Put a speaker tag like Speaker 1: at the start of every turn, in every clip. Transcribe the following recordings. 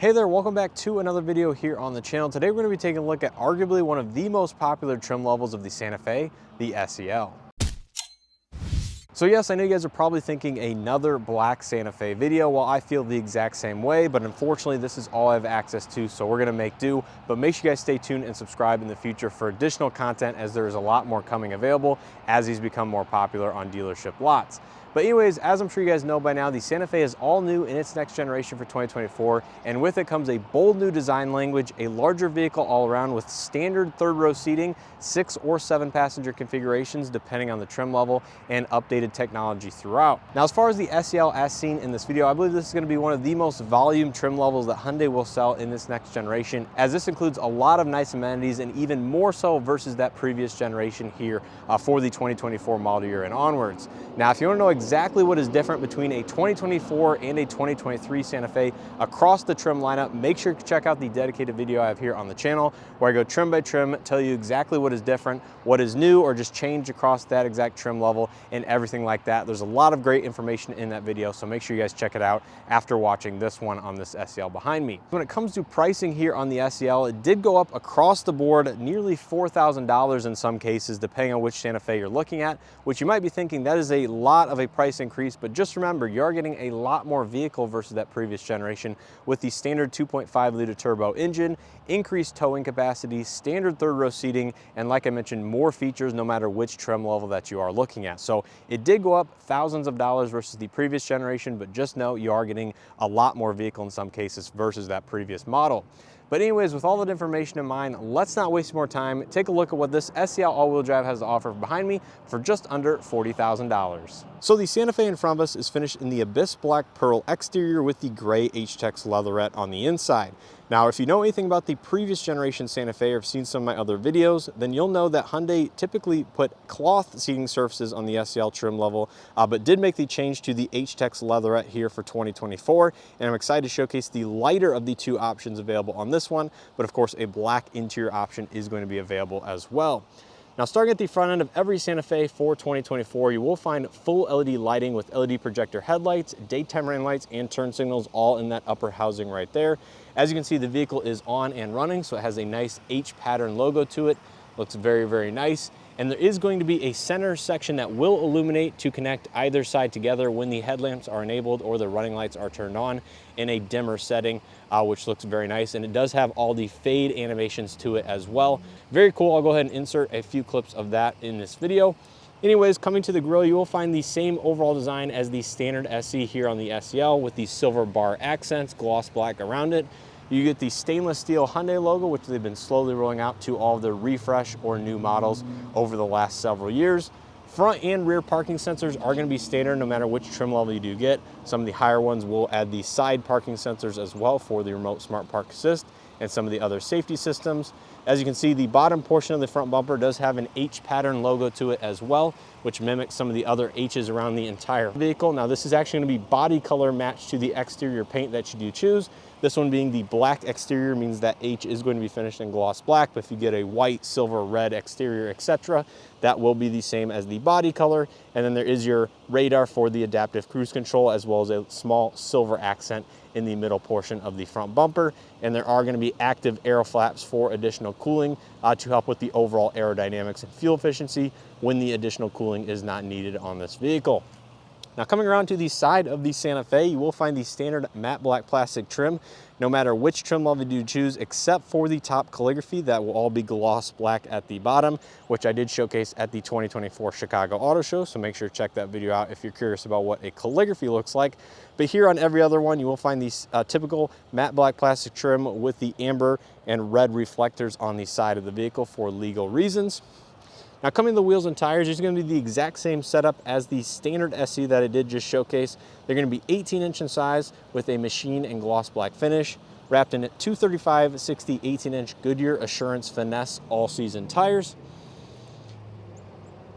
Speaker 1: Hey there, welcome back to another video here on the channel. Today we're going to be taking a look at arguably one of the most popular trim levels of the Santa Fe, the SEL. So yes, I know you guys are probably thinking another black Santa Fe video. Well, I feel the exact same way, but unfortunately this is all I have access to, so we're gonna make do. But make sure you guys stay tuned and subscribe in the future for additional content, as there is a lot more coming available as these become more popular on dealership lots. But anyways, as I'm sure you guys know by now, the Santa Fe is all new in its next generation for 2024, and with it comes a bold new design language, a larger vehicle all around with standard third row seating, 6 or 7 passenger configurations depending on the trim level, and updated technology throughout. Now, as far as the SEL as seen in this video, I believe this is going to be one of the most volume trim levels that Hyundai will sell in this next generation, as this includes a lot of nice amenities and even more so versus that previous generation here for the 2024 model year and onwards. Now, if you want to know exactly what is different between a 2024 and a 2023 Santa Fe across the trim lineup, make sure to check out the dedicated video I have here on the channel, where I go trim by trim, tell you exactly what is different, what is new or just changed across that exact trim level, and everything like that. There's a lot of great information in that video, so make sure you guys check it out after watching this one on this SEL behind me. When it comes to pricing here on the SEL, it did go up across the board, nearly $4,000 in some cases, depending on which Santa Fe you're looking at, which you might be thinking that is a lot of a price increase, but just remember, you are getting a lot more vehicle versus that previous generation with the standard 2.5 liter turbo engine, increased towing capacity, standard third row seating, and like I mentioned, more features no matter which trim level that you are looking at. So it did go up thousands of dollars versus the previous generation, but just know you are getting a lot more vehicle in some cases versus that previous model. But anyways, with all that information in mind, let's not waste more time. Take a look at what this SEL all-wheel drive has to offer behind me for just under $40,000. So the Santa Fe in front of us is finished in the Abyss Black Pearl exterior with the Gray H-Tex leatherette on the inside. Now, if you know anything about the previous generation Santa Fe or have seen some of my other videos, then you'll know that Hyundai typically put cloth seating surfaces on the SEL trim level, but did make the change to the H-Tex leatherette here for 2024. And I'm excited to showcase the lighter of the two options available on this one, but of course a black interior option is going to be available as well. Now, starting at the front end of every Santa Fe for 2024, you will find full LED lighting with LED projector headlights, daytime running lights, and turn signals all in that upper housing right there. As you can see, the vehicle is on and running, so it has a nice H pattern logo to it. Looks very, very nice. And there is going to be a center section that will illuminate to connect either side together when the headlamps are enabled or the running lights are turned on in a dimmer setting, which looks very nice. And it does have all the fade animations to it as well. Very cool. I'll go ahead and insert a few clips of that in this video. Anyways, coming to the grille, you will find the same overall design as the standard SE here on the SEL with the silver bar accents, gloss black around it. You get the stainless steel Hyundai logo, which they've been slowly rolling out to all of their refresh or new models over the last several years. Front and rear parking sensors are going to be standard no matter which trim level you do get. Some of the higher ones will add the side parking sensors as well for the remote smart park assist and some of the other safety systems. As you can see, the bottom portion of the front bumper does have an H pattern logo to it as well, which mimics some of the other H's around the entire vehicle. Now, this is actually going to be body color matched to the exterior paint that you do choose. This one being the black exterior means that H is going to be finished in gloss black, but if you get a white, silver, red exterior, etc., that will be the same as the body color. And then there is your radar for the adaptive cruise control, as well as a small silver accent in the middle portion of the front bumper. And there are going to be active aero flaps for additional cooling to help with the overall aerodynamics and fuel efficiency when the additional cooling is not needed on this vehicle. Now, coming around to the side of the Santa Fe, you will find the standard matte black plastic trim, no matter which trim level you choose, except for the top calligraphy. That will all be gloss black at the bottom, which I did showcase at the 2024 Chicago Auto Show, so make sure to check that video out if you're curious about what a calligraphy looks like. But here on every other one, you will find the typical matte black plastic trim with the amber and red reflectors on the side of the vehicle for legal reasons. Now, coming to the wheels and tires, there's going to be the exact same setup as the standard SE that I did just showcase. They're going to be 18-inch in size with a machine and gloss black finish, wrapped in 235/60 18-inch Goodyear Assurance Finesse all-season tires.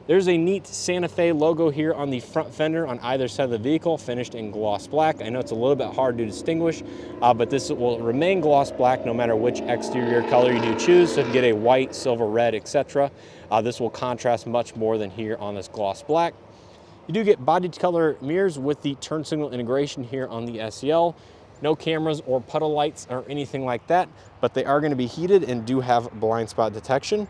Speaker 1: There's a neat Santa Fe logo here on the front fender on either side of the vehicle, finished in gloss black. I know it's a little bit hard to distinguish, but this will remain gloss black no matter which exterior color you do choose. So if you get a white, silver, red, etc., this will contrast much more than here on this gloss black. You do get body color mirrors with the turn signal integration here on the SEL. No cameras or puddle lights or anything like that, but they are going to be heated and do have blind spot detection.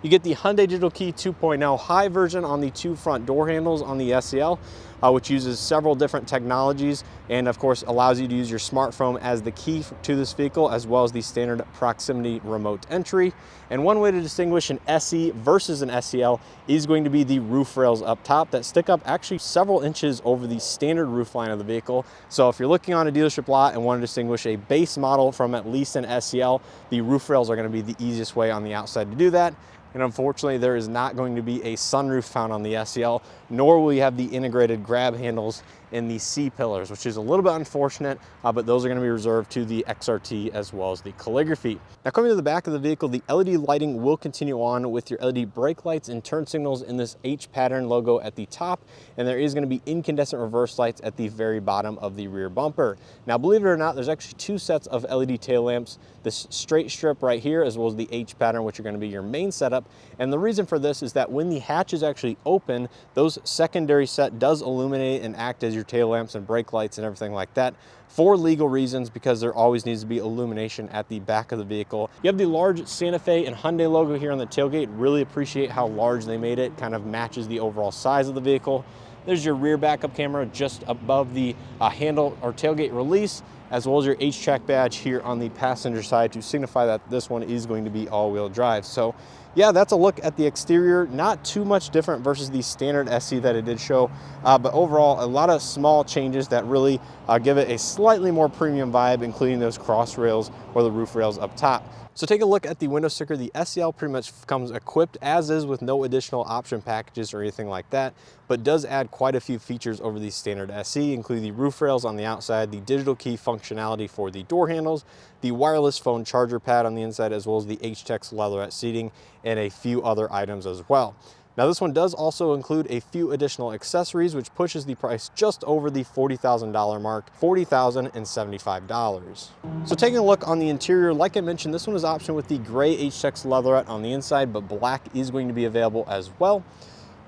Speaker 1: You get the Hyundai Digital Key 2.0 high version on the two front door handles on the SEL, which uses several different technologies and of course allows you to use your smartphone as the key to this vehicle, as well as the standard proximity remote entry. And one way to distinguish an SE versus an SEL is going to be the roof rails up top that stick up actually several inches over the standard roof line of the vehicle. So if you're looking on a dealership lot and want to distinguish a base model from at least an SEL, the roof rails are going to be the easiest way on the outside to do that. And unfortunately, there is not going to be a sunroof found on the SEL, nor will you have the integrated grab handles in the C-pillars, which is a little bit unfortunate, but those are going to be reserved to the XRT as well as the Calligraphy. Now coming to the back of the vehicle, the LED lighting will continue on with your LED brake lights and turn signals in this H pattern logo at the top, and there is going to be incandescent reverse lights at the very bottom of the rear bumper. Now believe it or not, there's actually two sets of LED tail lamps, this straight strip right here as well as the H pattern, which are going to be your main setup. And the reason for this is that when the hatch is actually open, those secondary set does illuminate and act as your tail lamps and brake lights and everything like that, for legal reasons, because there always needs to be illumination at the back of the vehicle. You have the large Santa Fe and Hyundai logo here on the tailgate. Really appreciate how large they made it, kind of matches the overall size of the vehicle. There's your rear backup camera just above the handle or tailgate release, as well as your H-Track badge here on the passenger side to signify that this one is going to be all-wheel drive. So yeah, that's a look at the exterior. Not too much different versus the standard SE that it did show, but overall a lot of small changes that really give it a slightly more premium vibe, including those cross rails or the roof rails up top. So take a look at the window sticker. The SEL pretty much comes equipped as is with no additional option packages or anything like that, but does add quite a few features over the standard SE, including the roof rails on the outside, the digital key functionality for the door handles, the wireless phone charger pad on the inside, as well as the H-Tex leatherette seating, and a few other items as well. Now this one does also include a few additional accessories, which pushes the price just over the $40,000 mark, $40,075. So taking a look on the interior, like I mentioned, this one is optioned with the gray H-Tex leatherette on the inside, but black is going to be available as well.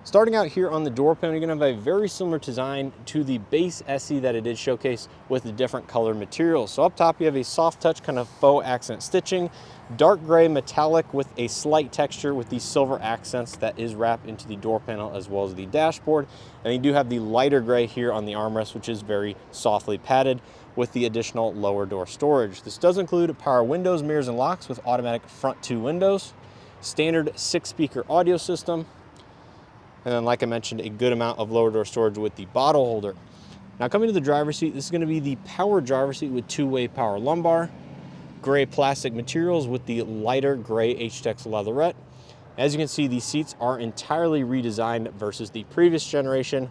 Speaker 1: Starting out here on the door panel, you're going to have a very similar design to the base SE that it did showcase with the different color materials. So up top you have a soft touch kind of faux accent stitching, dark gray metallic with a slight texture with the silver accents that is wrapped into the door panel as well as the dashboard. And you do have the lighter gray here on the armrest, which is very softly padded with the additional lower door storage. This does include power windows, mirrors, and locks with automatic front two windows, standard 6-speaker audio system, and then, like I mentioned, a good amount of lower door storage with the bottle holder. Now coming to the driver's seat, this is going to be the power driver's seat with two-way power lumbar, gray plastic materials with the lighter gray H-Tex leatherette. As you can see, these seats are entirely redesigned versus the previous generation,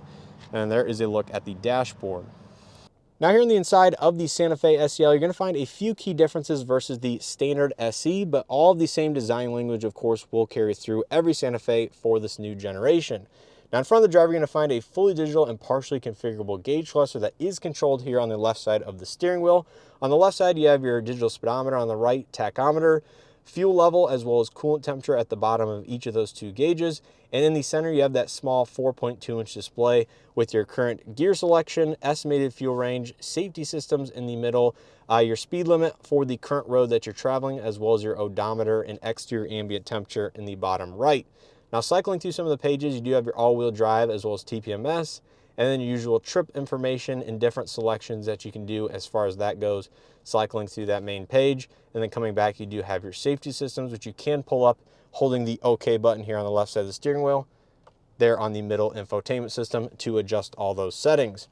Speaker 1: and there is a look at the dashboard. Now here on the inside of the Santa Fe SEL, you're going to find a few key differences versus the standard SE, but all of the same design language, of course, will carry through every Santa Fe for this new generation. Now in front of the driver, you're going to find a fully digital and partially configurable gauge cluster that is controlled here on the left side of the steering wheel. On the left side, you have your digital speedometer, on the right, tachometer, fuel level, as well as coolant temperature at the bottom of each of those two gauges. And in the center, you have that small 4.2-inch display with your current gear selection, estimated fuel range, safety systems in the middle, your speed limit for the current road that you're traveling, as well as your odometer and exterior ambient temperature in the bottom right. Now, cycling through some of the pages, you do have your all-wheel drive as well as TPMS, and then your usual trip information and different selections that you can do as far as that goes, cycling through that main page. And then coming back, you do have your safety systems, which you can pull up holding the OK button here on the left side of the steering wheel, there on the middle infotainment system to adjust all those settings.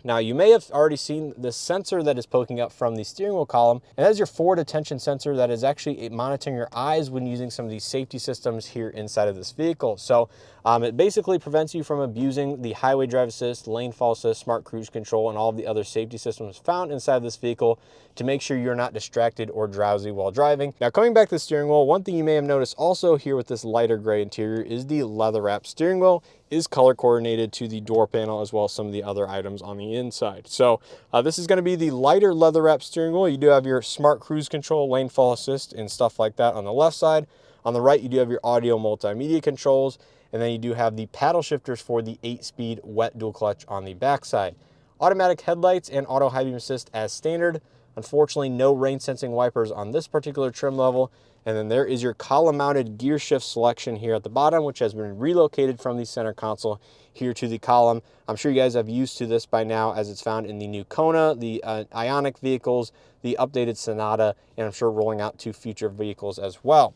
Speaker 1: Now, you may have already seen the sensor that is poking up from the steering wheel column. It has your forward attention sensor that is actually monitoring your eyes when using some of these safety systems here inside of this vehicle. So it basically prevents you from abusing the highway drive assist, lane fall assist, smart cruise control, and all of the other safety systems found inside of this vehicle to make sure you're not distracted or drowsy while driving. Now, coming back to the steering wheel, one thing you may have noticed also here with this lighter gray interior is the leather wrapped steering wheel is color coordinated to the door panel as well as some of the other items on the inside. So this is going to be the lighter leather wrapped steering wheel. You do have your smart cruise control, lane fall assist, and stuff like that on the left side. On the right, you do have your audio multimedia controls, and then you do have the paddle shifters for the 8-speed wet dual clutch on the back side. Automatic headlights and auto high beam assist as standard. Unfortunately, no rain sensing wipers on this particular trim level. And then there is your column mounted gear shift selection here at the bottom, which has been relocated from the center console here to the column. I'm sure you guys have used to this by now, as it's found in the new Kona, the Ioniq vehicles, the updated Sonata, and I'm sure rolling out to future vehicles as well.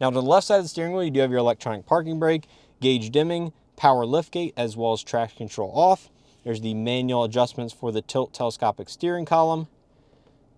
Speaker 1: Now to the left side of the steering wheel, you do have your electronic parking brake, gauge dimming, power liftgate, as well as traction control off. There's the manual adjustments for the tilt telescopic steering column.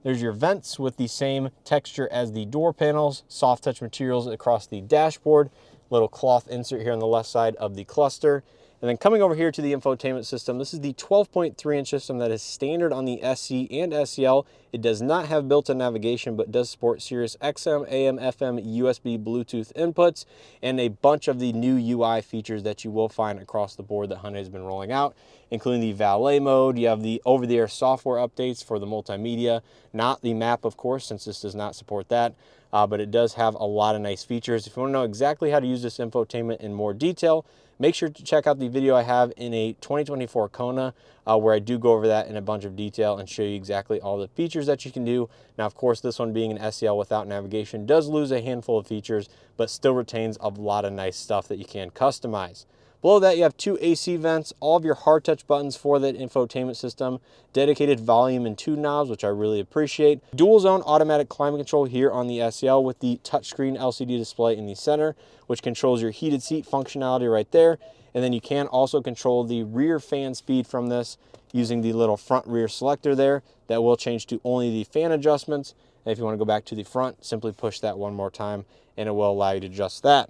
Speaker 1: There's your vents with the same texture as the door panels, soft touch materials across the dashboard, little cloth insert here on the left side of the cluster. And then coming over here to the infotainment system, this is the 12.3-inch system that is standard on the SE and SEL. It does not have built-in navigation, but does support Sirius XM, AM, FM, USB, Bluetooth inputs, and a bunch of the new UI features that you will find across the board that Hyundai has been rolling out, including the valet mode. You have the over-the-air software updates for the multimedia, not the map, of course, since this does not support that. But it does have a lot of nice features. If you want to know exactly how to use this infotainment in more detail, make sure to check out the video I have in a 2024 Kona, where I do go over that in a bunch of detail and show you exactly all the features that you can do. Now, of course, this one being an SEL without navigation does lose a handful of features, but still retains a lot of nice stuff that you can customize. Below that, you have two AC vents, all of your hard touch buttons for that infotainment system, dedicated volume and tune knobs, which I really appreciate. Dual zone automatic climate control here on the SEL with the touchscreen LCD display in the center, which controls your heated seat functionality right there. And then you can also control the rear fan speed from this using the little front rear selector there. That will change to only the fan adjustments. And if you want to go back to the front, simply push that one more time and it will allow you to adjust that.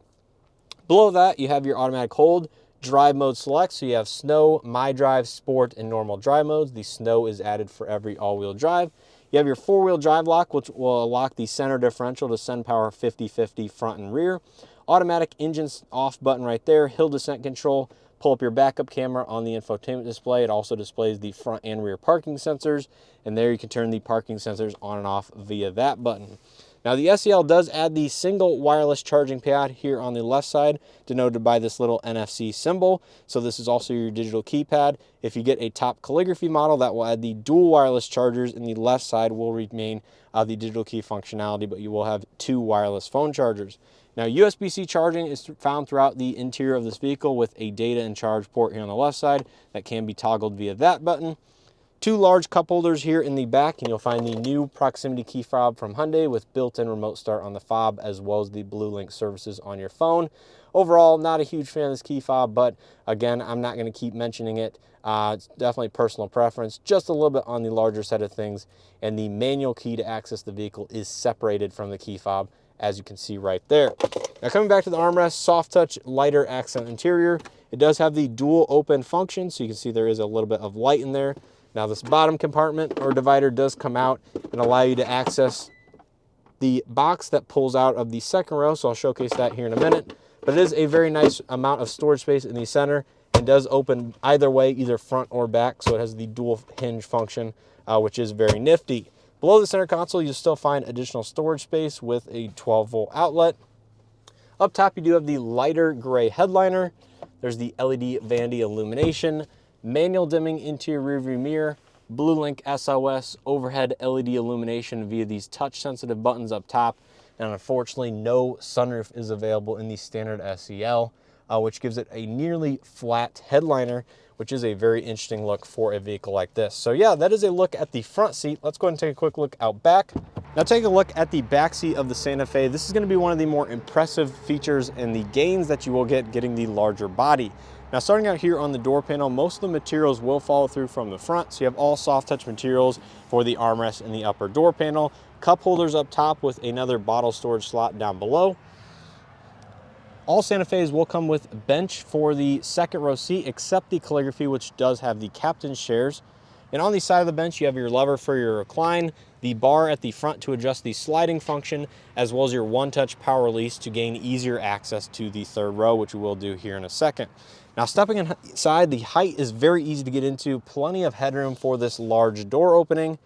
Speaker 1: Below that, you have your automatic hold, drive mode select. So you have snow, my drive, sport, and normal drive modes. The snow is added for every all-wheel drive. You have your four-wheel drive lock, which will lock the center differential to send power 50-50 front and rear. Automatic engine off button right there, hill descent control. Pull up your backup camera on the infotainment display. It also displays the front and rear parking sensors. And there you can turn the parking sensors on and off via that button. Now the SEL does add the single wireless charging pad here on the left side, denoted by this little NFC symbol. So this is also your digital keypad. If you get a top Calligraphy model, that will add the dual wireless chargers, and the left side will remain the digital key functionality, but you will have two wireless phone chargers. Now USB-C charging is found throughout the interior of this vehicle with a data and charge port here on the left side that can be toggled via that button. Two large cup holders here in the back, and you'll find the new proximity key fob from Hyundai with built-in remote start on the fob, as well as the Blue Link services on your phone. Overall, not a huge fan of this key fob, but again, I'm not going to keep mentioning it. It's definitely personal preference, just a little bit on the larger side of things, and the manual key to access the vehicle is separated from the key fob, as you can see right there. Now coming back to the armrest, soft touch, lighter accent interior. It does have the dual open function, so you can see there is a little bit of light in there. Now this bottom compartment or divider does come out and allow you to access the box that pulls out of the second row, so I'll showcase that here in a minute. But it is a very nice amount of storage space in the center and does open either way, either front or back, so it has the dual hinge function, which is very nifty. Below the center console, you'll still find additional storage space with a 12-volt outlet. Up top, you do have the lighter gray headliner. There's the LED vanity illumination, manual dimming interior rearview mirror, Blue Link SOS, overhead LED illumination via these touch-sensitive buttons up top, and unfortunately, no sunroof is available in the standard SEL, which gives it a nearly flat headliner, which is a very interesting look for a vehicle like this. So yeah, that is a look at the front seat. Let's go ahead and take a quick look out back. Now take a look at the back seat of the Santa Fe. This is going to be one of the more impressive features and the gains that you will get getting the larger body. Now starting out here on the door panel, most of the materials will follow through from the front. So you have all soft touch materials for the armrest and the upper door panel. Cup holders up top with another bottle storage slot down below. All Santa Fe's will come with bench for the second row seat, except the Calligraphy, which does have the captain's chairs. And on the side of the bench, you have your lever for your recline, the bar at the front to adjust the sliding function, as well as your one-touch power release to gain easier access to the third row, which we will do here in a second. Now stepping inside, the height is very easy to get into, plenty of headroom for this large door opening.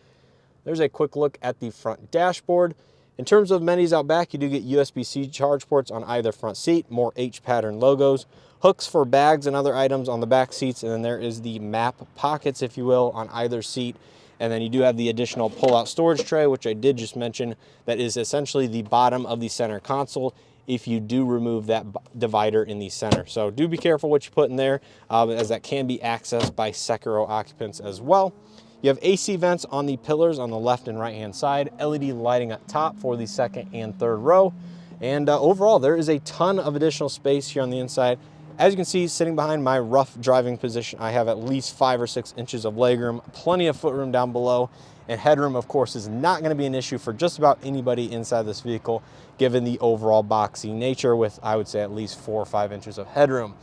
Speaker 1: There's a quick look at the front dashboard. In terms of amenities out back, you do get USB-C charge ports on either front seat, more H-pattern logos, hooks for bags and other items on the back seats, and then there is the map pockets, if you will, on either seat. And then you do have the additional pull-out storage tray, which I did just mention, that is essentially the bottom of the center console if you do remove that divider in the center. So do be careful what you put in there, as that can be accessed by second row occupants as well. You have AC vents on the pillars on the left and right hand side, LED lighting up top for the second and third row. And overall, there is a ton of additional space here on the inside. As you can see, sitting behind my rough driving position, I have at least 5 or 6 inches of legroom, plenty of footroom down below, and headroom, of course, is not going to be an issue for just about anybody inside this vehicle, given the overall boxy nature with, I would say, at least 4 or 5 inches of headroom.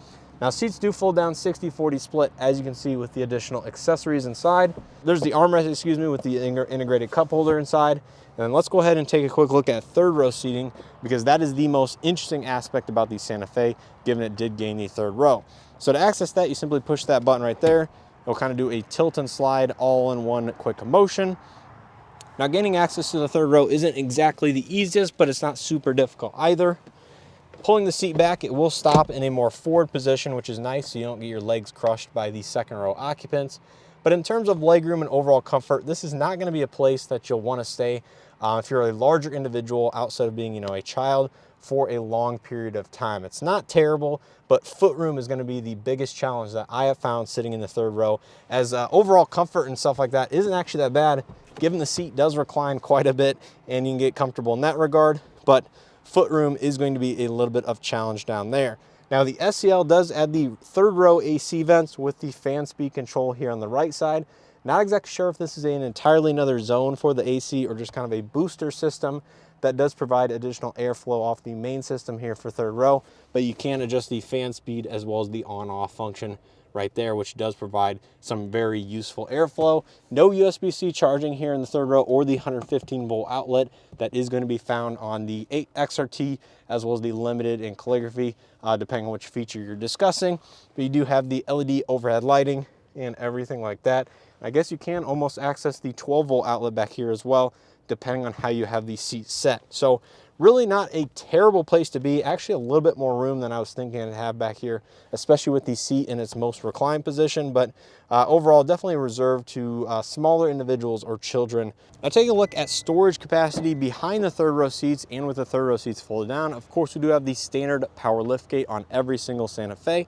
Speaker 1: Now, seats do fold down 60-40 split, as you can see with the additional accessories inside. There's the armrest, with the integrated cup holder inside. And then let's go ahead and take a quick look at third row seating, because that is the most interesting aspect about the Santa Fe, given it did gain the third row. So to access that, you simply push that button right there. It'll kind of do a tilt and slide all in one quick motion. Now, gaining access to the third row isn't exactly the easiest, but it's not super difficult either. Pulling the seat back, it will stop in a more forward position, which is nice, so you don't get your legs crushed by the second row occupants. But in terms of legroom and overall comfort, this is not going to be a place that you'll want to stay if you're a larger individual outside of being, a child for a long period of time. It's not terrible, but footroom is going to be the biggest challenge that I have found sitting in the third row, as overall comfort and stuff like that isn't actually that bad, given the seat does recline quite a bit and you can get comfortable in that regard. But footroom is going to be a little bit of challenge down there. Now, the SEL does add the third row AC vents with the fan speed control here on the right side. Not exactly sure if this is an entirely another zone for the AC or just kind of a booster system that does provide additional airflow off the main system here for third row, but you can adjust the fan speed as well as the on-off function right there, which does provide some very useful airflow. No USB-C charging here in the third row or the 115 volt outlet that is going to be found on the 8 XRT as well as the Limited and Calligraphy, depending on which feature you're discussing. But you do have the LED overhead lighting and everything like that. I guess you can almost access the 12 volt outlet back here as well, depending on how you have the seat set. So really not a terrible place to be. Actually a little bit more room than I was thinking I'd have back here, especially with the seat in its most reclined position, but overall definitely reserved to smaller individuals or children. Now, taking a look at storage capacity behind the third row seats and with the third row seats folded down, of course we do have the standard power liftgate on every single Santa Fe.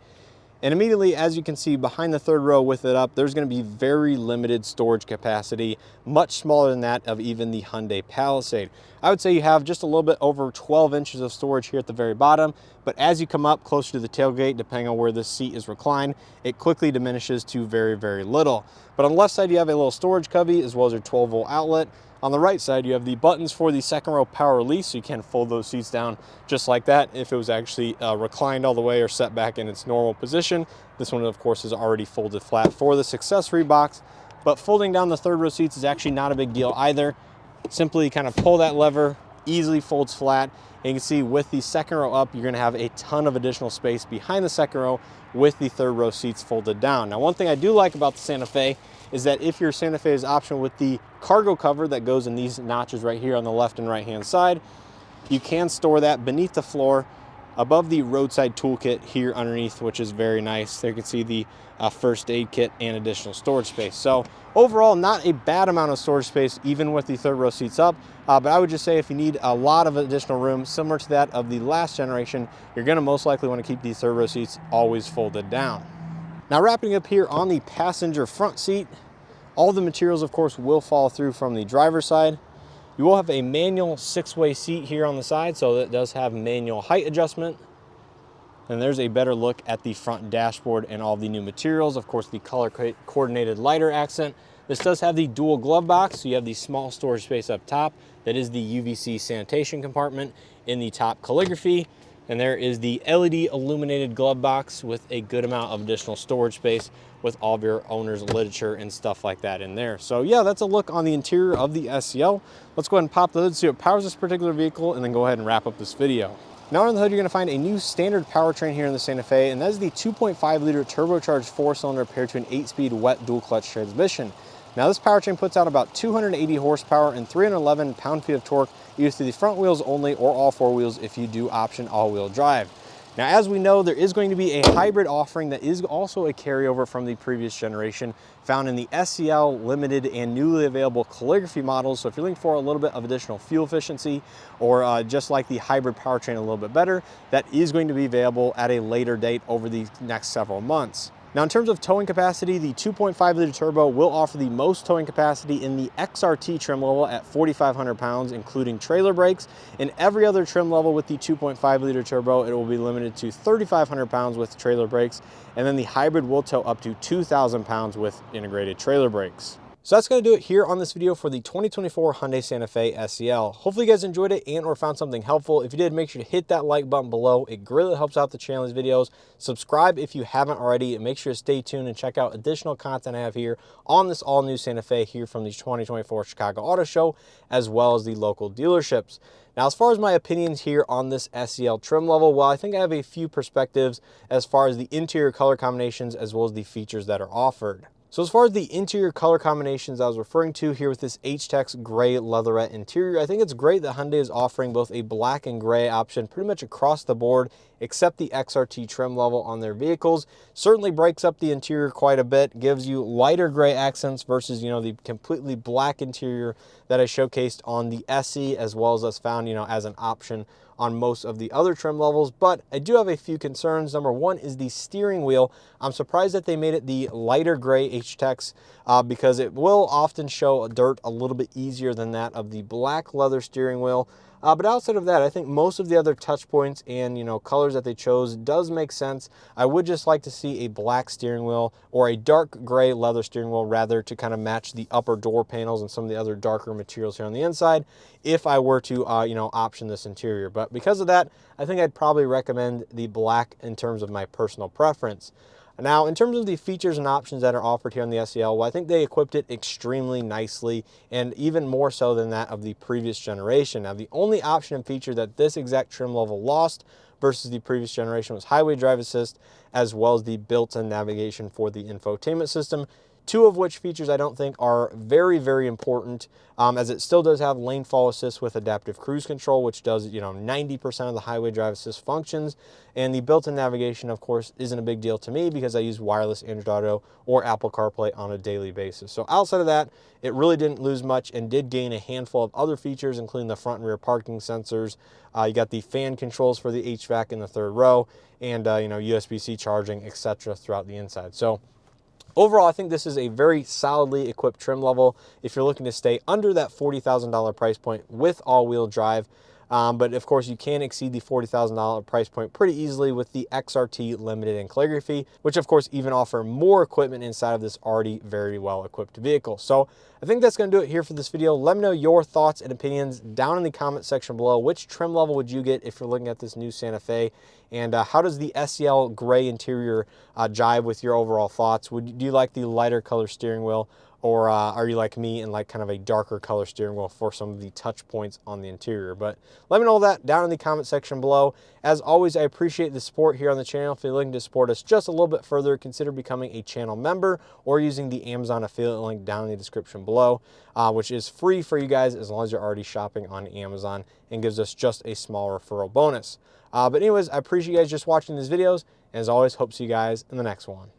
Speaker 1: And immediately, as you can see behind the third row with it up, there's going to be very limited storage capacity, much smaller than that of even the Hyundai Palisade. I would say you have just a little bit over 12 inches of storage here at the very bottom, but as you come up closer to the tailgate, depending on where this seat is reclined, it quickly diminishes to very, very little. But on the left side, you have a little storage cubby as well as your 12 volt outlet. On the right side, you have the buttons for the second row power release, so you can fold those seats down just like that if it was actually reclined all the way or set back in its normal position. This one, of course, is already folded flat for this accessory box, but folding down the third row seats is actually not a big deal either. Simply kind of pull that lever, easily folds flat, and you can see with the second row up, you're going to have a ton of additional space behind the second row with the third row seats folded down. Now, one thing I do like about the Santa Fe is that if your Santa Fe is optional with the cargo cover that goes in these notches right here on the left and right hand side, you can store that beneath the floor above the roadside toolkit here underneath, which is very nice. There you can see the first aid kit and additional storage space. So overall, not a bad amount of storage space, even with the third row seats up. But I would just say if you need a lot of additional room, similar to that of the last generation, you're gonna most likely wanna keep these third row seats always folded down. Now, wrapping up here on the passenger front seat, all the materials, of course, will fall through from the driver's side. You will have a manual 6-way seat here on the side, so that does have manual height adjustment. And there's a better look at the front dashboard and all the new materials. Of course, the color coordinated lighter accent. This does have the dual glove box, so you have the small storage space up top. That is the UVC sanitation compartment in the top Calligraphy. And there is the LED illuminated glove box with a good amount of additional storage space with all of your owner's literature and stuff like that in there. So yeah, that's a look on the interior of the SEL. Let's go ahead and pop the hood, see what powers this particular vehicle, and then go ahead and wrap up this video. Now on the hood, you're gonna find a new standard powertrain here in the Santa Fe, and that is the 2.5 liter turbocharged 4-cylinder paired to an 8-speed wet dual clutch transmission. Now this powertrain puts out about 280 horsepower and 311 pound-feet of torque, either through the front wheels only or all four wheels if you do option all-wheel drive. Now, as we know, there is going to be a hybrid offering that is also a carryover from the previous generation, found in the SEL limited and newly available Calligraphy models. So if you're looking for a little bit of additional fuel efficiency, or just like the hybrid powertrain a little bit better, that is going to be available at a later date over the next several months. Now, in terms of towing capacity, the 2.5 liter turbo will offer the most towing capacity in the XRT trim level at 4,500 pounds, including trailer brakes. In every other trim level with the 2.5 liter turbo, it will be limited to 3,500 pounds with trailer brakes. And then the hybrid will tow up to 2,000 pounds with integrated trailer brakes. So that's going to do it here on this video for the 2024 Hyundai Santa Fe SEL. Hopefully you guys enjoyed it and or found something helpful. If you did, make sure to hit that like button below. It greatly helps out the channel, these videos. Subscribe if you haven't already, and make sure to stay tuned and check out additional content I have here on this all-new Santa Fe here from the 2024 Chicago Auto Show, as well as the local dealerships. Now, as far as my opinions here on this SEL trim level, well, I think I have a few perspectives as far as the interior color combinations as well as the features that are offered. So as far as the interior color combinations I was referring to here with this H-Tex gray leatherette interior, I think it's great that Hyundai is offering both a black and gray option pretty much across the board, except the XRT trim level on their vehicles. Certainly breaks up the interior quite a bit, gives you lighter gray accents versus, the completely black interior that I showcased on the SE, as well as found, as an option on most of the other trim levels. But I do have a few concerns. Number one is the steering wheel. I'm surprised that they made it the lighter gray H-Tex because it will often show dirt a little bit easier than that of the black leather steering wheel. But outside of that, I think most of the other touch points and, colors that they chose does make sense. I would just like to see a black steering wheel or a dark gray leather steering wheel, rather, to kind of match the upper door panels and some of the other darker materials here on the inside if I were to, option this interior. But because of that, I think I'd probably recommend the black in terms of my personal preference. Now, in terms of the features and options that are offered here on the SEL, well, I think they equipped it extremely nicely, and even more so than that of the previous generation. Now, the only option and feature that this exact trim level lost versus the previous generation was highway drive assist, as well as the built-in navigation for the infotainment system. Two of which features I don't think are very, very important, as it still does have lane follow assist with adaptive cruise control, which does 90% of the highway drive assist functions. And the built-in navigation, of course, isn't a big deal to me because I use wireless Android Auto or Apple CarPlay on a daily basis. So outside of that, it really didn't lose much and did gain a handful of other features, including the front and rear parking sensors. You got the fan controls for the HVAC in the third row, and USB-C charging, etc. throughout the inside. So overall, I think this is a very solidly equipped trim level if you're looking to stay under that $40,000 price point with all-wheel drive. But of course, you can exceed the $40,000 price point pretty easily with the XRT Limited and Calligraphy, which of course even offer more equipment inside of this already very well equipped vehicle. So I think that's going to do it here for this video. Let me know your thoughts and opinions down in the comment section below. Which trim level would you get if you're looking at this new Santa Fe? And how does the SEL gray interior jive with your overall thoughts? Do you like the lighter color steering wheel? Or are you like me and like kind of a darker color steering wheel for some of the touch points on the interior? But let me know that down in the comment section below. As always, I appreciate the support here on the channel. If you're looking to support us just a little bit further, consider becoming a channel member or using the Amazon affiliate link down in the description below, which is free for you guys as long as you're already shopping on Amazon, and gives us just a small referral bonus. But anyways, I appreciate you guys just watching these videos. And as always, hope to see you guys in the next one.